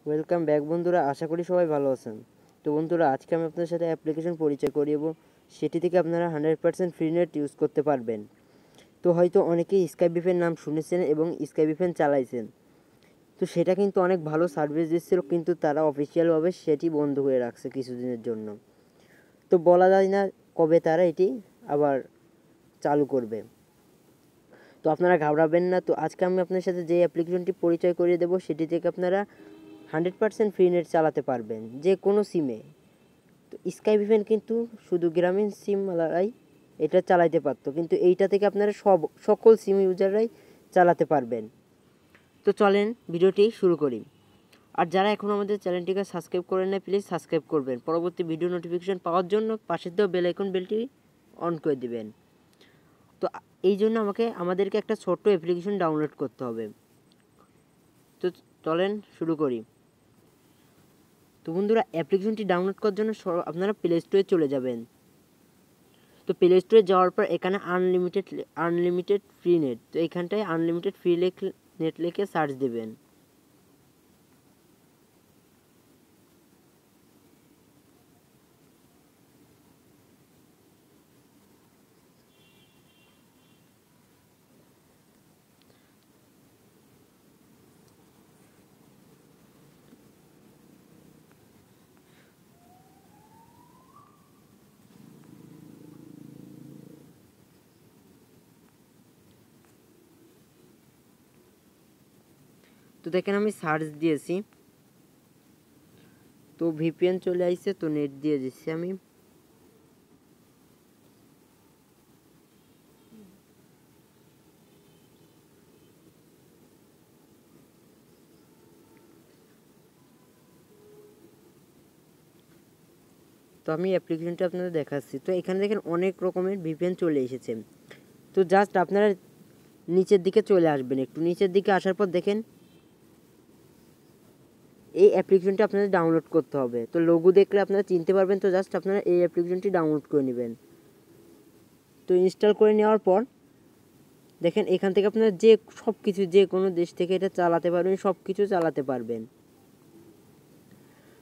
Welcome back বন্ধুরা, আশা করি সবাই ভালো আছেন। তো বন্ধুরা, আজকে আমি আপনাদের সাথে অ্যাপ্লিকেশন পরিচয় করিয়ে দেবো, সেটি থেকে আপনারা 100% ফ্রি নেট ইউজ করতে পারবেন। তো হয়তো অনেকেই স্কাইবিফের নাম শুনেছেন এবং স্কাইবিফেন চালাইছেন। তো সেটা কিন্তু অনেক ভালো সার্ভিস দিচ্ছিল, কিন্তু তারা অফিসিয়ালভাবে সেটি বন্ধ করে রাখছে কিছুদিনের জন্য। তো বলা যায় না কবে তারা এটি আবার চালু করবে। তো আপনারা ঘাবড়াবেন না। তো আজকে আমি আপনার সাথে যে অ্যাপ্লিকেশনটি পরিচয় করিয়ে দেবো, সেটি থেকে আপনারা 100% ফ্রি নেট চালাতে পারবেন যে কোনো সিমে। তো স্কাইবিফেন কিন্তু শুধু গ্রামীণ সিমওয়ালারাই এটা চালাতে পারতো, কিন্তু এইটা থেকে আপনারা সকল সিম ইউজাররাই চালাতে পারবেন। তো চলেন ভিডিওটি শুরু করি। আর যারা এখন আমাদের চ্যানেলটিকে সাবস্ক্রাইব করেন না, প্লিজ সাবস্ক্রাইব করবেন। পরবর্তী ভিডিও নোটিফিকেশন পাওয়ার জন্য পাশের দেওয়া বেল আইকন বেলটি অন করে দিবেন। তো এই জন্য আমাদেরকে একটা ছোট্ট অ্যাপ্লিকেশন ডাউনলোড করতে হবে। তো চলেন শুরু করি। তো বন্ধুরা, অ্যাপ্লিকেশনটি ডাউনলোড করার জন্য আপনারা প্লে স্টোরে চলে যাবেন। তো প্লে স্টোরে যাওয়ার পর এখানে আনলিমিটেড ফ্রি নেট, তো এইখানটায় আনলিমিটেড ফ্রি নেট লিখে সার্চ দেবেন। তো দেখেন আমি সার্চ দিয়েছি, তো ভিপিএন চলে আসছে, তো নেট দিয়ে দিচ্ছি আমি। তো আমি অ্যাপ্লিকেশনটা আপনাদের দেখাচ্ছি। তো এখানে দেখেন অনেক রকমের ভিপিএন চলে এসেছে। তো জাস্ট আপনারা নিচের দিকে চলে আসবেন, একটু নিচের দিকে আসার পর দেখেন এই অ্যাপ্লিকেশনটি আপনাদের ডাউনলোড করতে হবে। তো লোগো দেখলে আপনারা চিনতে পারবেন। তো জাস্ট আপনারা এই অ্যাপ্লিকেশনটি ডাউনলোড করে নেবেন। তো ইনস্টল করে নেওয়ার পর দেখেন এখান থেকে আপনারা সব কিছু যে কোনো দেশ থেকে এটা চালাতে পারবেন, সব কিছু চালাতে পারবেন।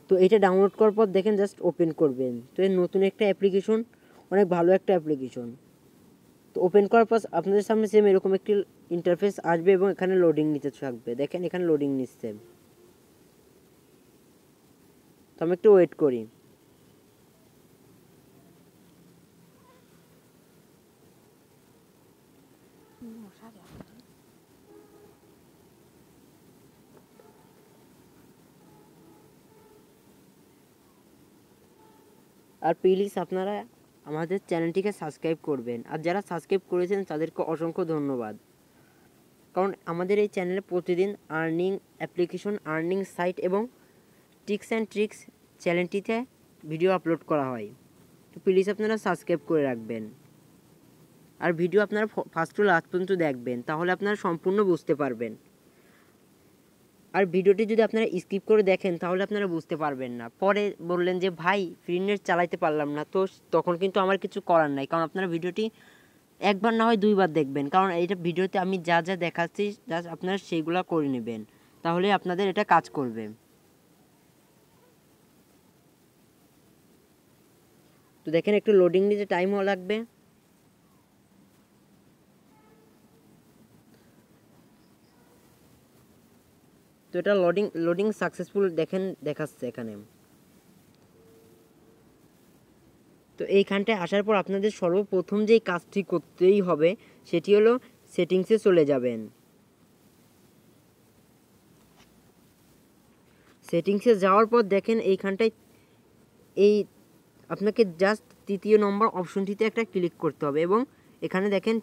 তো এটা ডাউনলোড করার পর দেখেন জাস্ট ওপেন করবেন। তো এর নতুন একটা অ্যাপ্লিকেশন, অনেক ভালো একটা অ্যাপ্লিকেশন। তো ওপেন করার পর আপনাদের সামনে সেম এরকম একটি ইন্টারফেস আসবে এবং এখানে লোডিং নিতে থাকবে। দেখেন এখানে লোডিং নিচ্ছে, তো আমি একটু ওয়েট করি। আর প্লিজ আপনারা আমাদের চ্যানেলটিকে সাবস্ক্রাইব করবেন। আর যারা সাবস্ক্রাইব করেছেন তাদেরকে অসংখ্য ধন্যবাদ, কারণ আমাদের এই চ্যানেলে প্রতিদিন অ্যাপ্লিকেশন আর্নিং সাইট এবং টিপস অ্যান্ড ট্রিক্স চ্যানেলটিতে ভিডিও আপলোড করা হয়। তো প্লিজ আপনারা সাবস্ক্রাইব করে রাখবেন। আর ভিডিও আপনারা ফার্স্ট টু লাস্ট পর্যন্ত দেখবেন, তাহলে আপনারা সম্পূর্ণ বুঝতে পারবেন। আর ভিডিওটি যদি আপনারা স্কিপ করে দেখেন তাহলে আপনারা বুঝতে পারবেন না। পরে বললেন যে ভাই ফ্রি নেট চালাইতে পারলাম না, তো তখন কিন্তু আমার কিছু করার নাই, কারণ আপনারা ভিডিওটি একবার না হয় দুইবার দেখবেন, কারণ এইটা ভিডিওতে আমি যা যা দেখাচ্ছি জাস্ট আপনারা সেইগুলো করে নেবেন, তাহলে আপনাদের এটা কাজ করবে। তো দেখেন একটু লোডিং নিতে টাইমও লাগবে। তো এটা লোডিং সাকসেসফুল দেখেন দেখাচ্ছে এখানে। তো এইখানটায় আসার পর আপনাদের সর্বপ্রথম যেই কাজটি করতেই হবে সেটি হলো সেটিংসে চলে যাবেন। সেটিংসে যাওয়ার পর দেখেন এইখানটায় এই আপনাকে জাস্ট তৃতীয় নম্বর অপশনটিতে একটা ক্লিক করতে হবে এবং এখানে দেখেন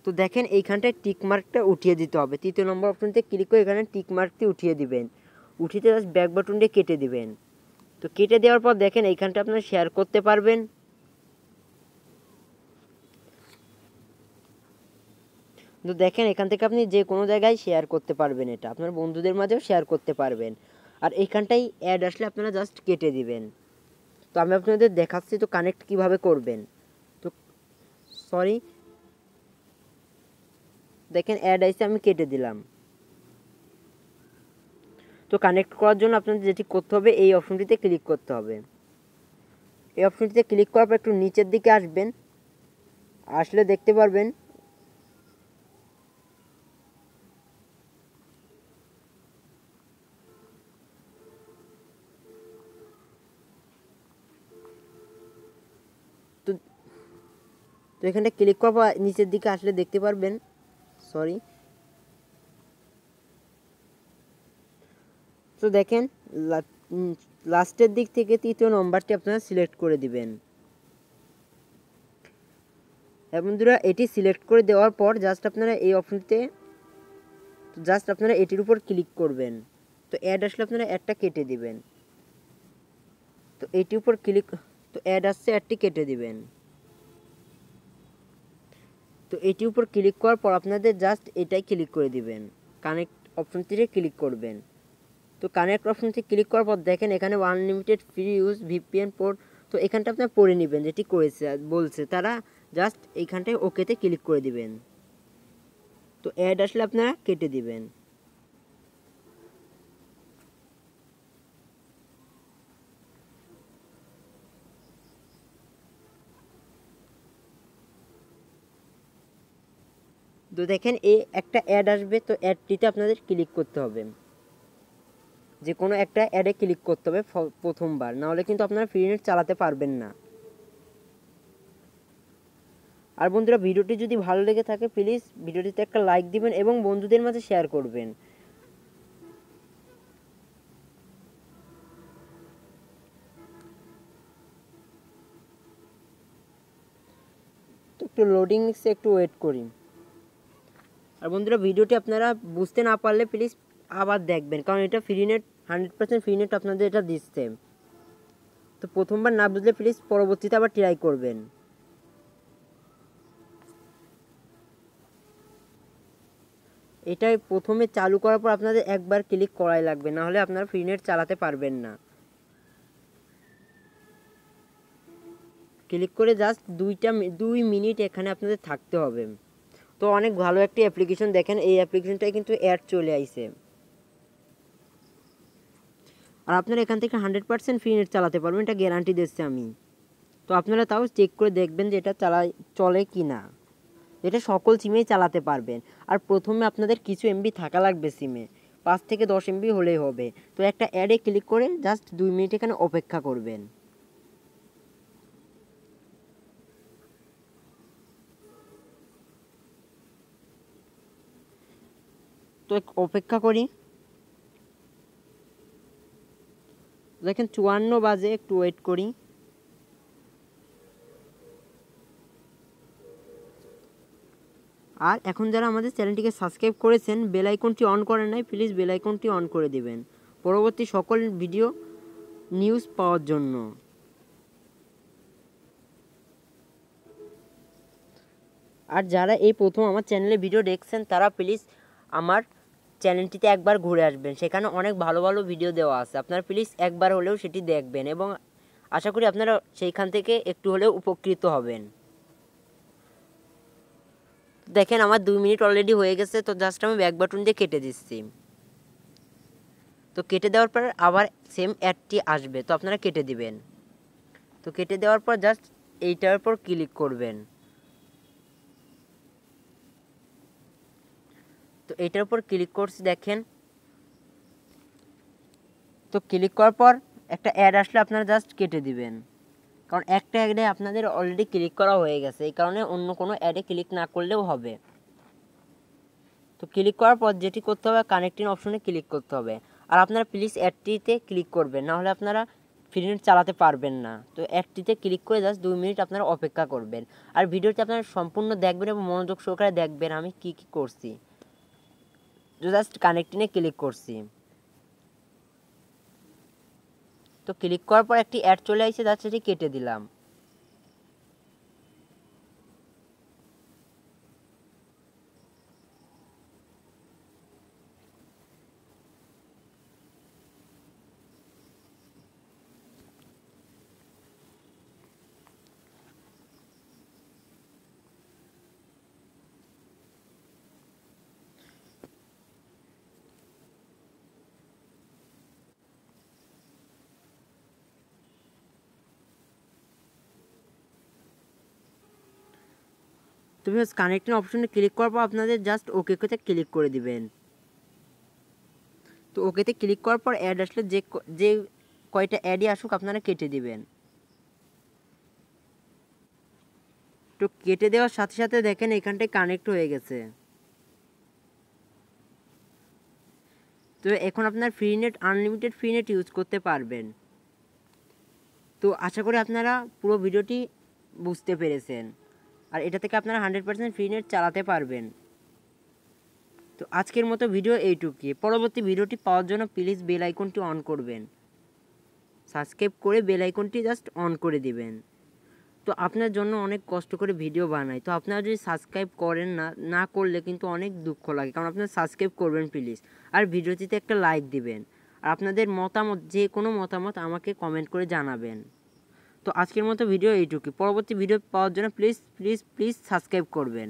তো দেখেন এইখানটায় টিক মার্কটা উঠিয়ে দিতে হবে। তৃতীয় নম্বর অপশনটিতে ক্লিক করে এখানে টিক মার্কটি উঠিয়ে দিবেন। উঠিয়ে জাস্ট ব্যাক বাটন দিয়ে কেটে দিবেন। তো কেটে দেওয়ার পর দেখেন এইখানটা আপনারা শেয়ার করতে পারবেন। তো দেখেন এখান থেকে আপনি যে কোনো জায়গায় শেয়ার করতে পারবেন, এটা আপনার বন্ধুদের মাঝেও শেয়ার করতে পারবেন। আর এইখানটাই অ্যাড আসলে আপনারা জাস্ট কেটে দিবেন। তো আমি আপনাদের দেখাচ্ছি তো কানেক্ট কিভাবে করবেন। তো সরি, দেখেন অ্যাড আইসে আমি কেটে দিলাম। তো কানেক্ট করার জন্য আপনাদের যেটি করতে হবে এই অপশনটিতে ক্লিক করতে হবে। এই অপশনটিতে ক্লিক করার পর একটু নিচের দিকে আসবেন, আসলে দেখতে পারবেন তো তো এখানে ক্লিক করার পর নিচের দিকে আসলে দেখতে পারবেন, সরি, তো দেখেন লাস্টের দিক থেকে 3য় নম্বরটি আপনারা সিলেক্ট করে দিবেন। হ্যাঁ বন্ধুরা, এটি সিলেক্ট করে দেওয়ার পর জাস্ট আপনারা এই অপশনটিতে জাস্ট আপনারা এটির উপর ক্লিক করবেন। তো অ্যাড আসলে আপনারা অ্যাডটা কেটে দিবেন। তো এটির উপর ক্লিক, তো অ্যাড আসছে, অ্যাডটি কেটে দিবেন। তো এটির উপর ক্লিক করার পর আপনাদের জাস্ট এটাই ক্লিক করে দিবেন, কানেক্ট অপশনটিতে ক্লিক করবেন। তো কানেক্ট অপশনটি ক্লিক করার পর দেখেন এখানে unlimited free use VPN port, তো এখানটা আপনার পড়ে নেবেন যেটি করেছে বলছে তারা, জাস্ট এইখানটায় ওকেতে ক্লিক করে দিবেন। তো অ্যাড আসলে আপনারা কেটে দিবেন। তো দেখেন একটা অ্যাড আসবে, তো অ্যাডটিতে আপনাদের ক্লিক করতে হবে, যে কোনো একটা অ্যাডে ক্লিক করতে হবে প্রথমবার, নাহলে কিন্তু আপনারা ফ্রি নেট চালাতে পারবেন না। আর বন্ধুরা, ভিডিওটি যদি ভালো লেগে থাকে প্লিজ ভিডিওটিতে একটা লাইক দিবেন এবং বন্ধুদের মাঝে শেয়ার করবেন। তো একটু লোডিং নিচ্ছে, একটু ওয়েট করি। আর বন্ধুরা, ভিডিওটি আপনারা বুঝতে না পারলে প্লিজ আবার দেখবেন, কারণ এটা ফ্রি নেট, 100% ফ্রি নেট আপনাদের এটা দিচ্ছে। তো প্রথমবার না বুঝলে প্লিজ পরবর্তীতে আবার ট্রাই করবেন। এটাই প্রথমে চালু করার পর আপনাদের একবার ক্লিক করাই লাগবে, না হলে আপনারা ফ্রি নেট চালাতে পারবেন না। ক্লিক করে জাস্ট 2 মিনিট এখানে আপনাদের থাকতে হবে। তো অনেক ভালো একটি অ্যাপ্লিকেশন, দেখেন এই অ্যাপ্লিকেশনটায় কিন্তু অ্যাড চলে আইছে। আর আপনারা এখান থেকে 100% ফ্রি নেট চালাতে পারবেন, এটা গ্যারান্টি দিচ্ছি আমি। তো আপনারা তাও চেক করে দেখবেন যে এটা চলে কি না। এটা সকল সিমেই চালাতে পারবেন। আর প্রথমে আপনাদের কিছু এমবি থাকা লাগবে সিমে, 5 থেকে 10 এমবি হলেই হবে। তো একটা অ্যাডে ক্লিক করে জাস্ট 2 মিনিট এখানে অপেক্ষা করবেন। তো অপেক্ষা করি, দেখেন 54 বাজে, একটু ওয়েট করি। আর এখন যারা আমাদের চ্যানেলটিকে সাবস্ক্রাইব করেছেন, বেল আইকনটি অন করেন নাই, প্লিজ বেল আইকনটি অন করে দিবেন পরবর্তী সকল ভিডিও নিউজ পাওয়ার জন্য। আর যারা এই প্রথম আমার চ্যানেলে ভিডিও দেখছেন তারা প্লিজ আমার চ্যানেলটিতে একবার ঘুরে আসবেন, সেখানে অনেক ভালো ভালো ভিডিও দেওয়া আছে, আপনারা প্লিজ একবার হলেও সেটি দেখবেন এবং আশা করি আপনারা সেইখান থেকে একটু হলেও উপকৃত হবেন। দেখেন আমার 2 মিনিট অলরেডি হয়ে গেছে, তো জাস্ট আমি ব্যাক বাটন দিয়ে কেটে দিচ্ছি। তো কেটে দেওয়ার পর আবার সেম অ্যাডটি আসবে, তো আপনারা কেটে দিবেন। তো কেটে দেওয়ার পর জাস্ট এইটার উপর ক্লিক করবেন। তো এইটার উপর ক্লিক করছি, দেখেন। তো ক্লিক করার পর একটা অ্যাড আসলে আপনারা জাস্ট কেটে দিবেন, কারণ একটা অ্যাডে আপনাদের অলরেডি ক্লিক করা হয়ে গেছে, এই কারণে অন্য কোনো অ্যাডে ক্লিক না করলেও হবে। তো ক্লিক করার পর যেটি করতে হবে, কানেক্টিং অপশনে ক্লিক করতে হবে। আর আপনারা প্লিজ অ্যাডটিতে ক্লিক করবেন, নাহলে আপনারা ফ্রি নেট চালাতে পারবেন না। তো অ্যাডটিতে ক্লিক করে জাস্ট 2 মিনিট আপনারা অপেক্ষা করবেন। আর ভিডিওটি আপনারা সম্পূর্ণ দেখবেন এবং মনোযোগ সহকারে দেখবেন আমি কি কি করছি। জাস্ট কানেক্টিংয়ে ক্লিক করছি। তো ক্লিক করার পর একটি অ্যাড চলে আসছে, জাস্ট সেটি কেটে দিলাম। তো ভিউয়ার্স কানেক্টিং অপশনে ক্লিক করার পর আপনাদের জাস্ট ওকেতে ক্লিক করে দিবেন। তো ওকেতে ক্লিক করার পর অ্যাড আসলে যে কয়টা অ্যাডই আসুক আপনারা কেটে দিবেন। তো কেটে দেওয়ার সাথে সাথে দেখেন এখানটায় কানেক্ট হয়ে গেছে। তো এখন আপনার free net unlimited free net use করতে পারবেন। তো আশা করি আপনারা পুরো ভিডিওটি বুঝতে পেরেছেন, আর এটা থেকে আপনারা 100% ফ্রি নেট চালাতে পারবেন। তো আজকের মতো ভিডিও এইটুকুই। পরবর্তী ভিডিওটি পাওয়ার জন্য প্লিজ বেল আইকনটি অন করবেন, সাবস্ক্রাইব করে বেল আইকনটি জাস্ট অন করে দিবেন। তো আপনার জন্য অনেক কষ্ট করে ভিডিও বানাই, তো আপনারা যদি সাবস্ক্রাইব করেন না করলে কিন্তু অনেক দুঃখ লাগে, কারণ আপনারা সাবস্ক্রাইব করবেন প্লিজ, আর ভিডিওটিতে একটা লাইক দিবেন, আর আপনাদের মতামত যে কোনো মতামত আমাকে কমেন্ট করে জানাবেন। তো আজকের মতো ভিডিও এইটুকুই। পরবর্তী ভিডিও পাওয়ার জন্য প্লিজ প্লিজ প্লিজ সাবস্ক্রাইব করবেন।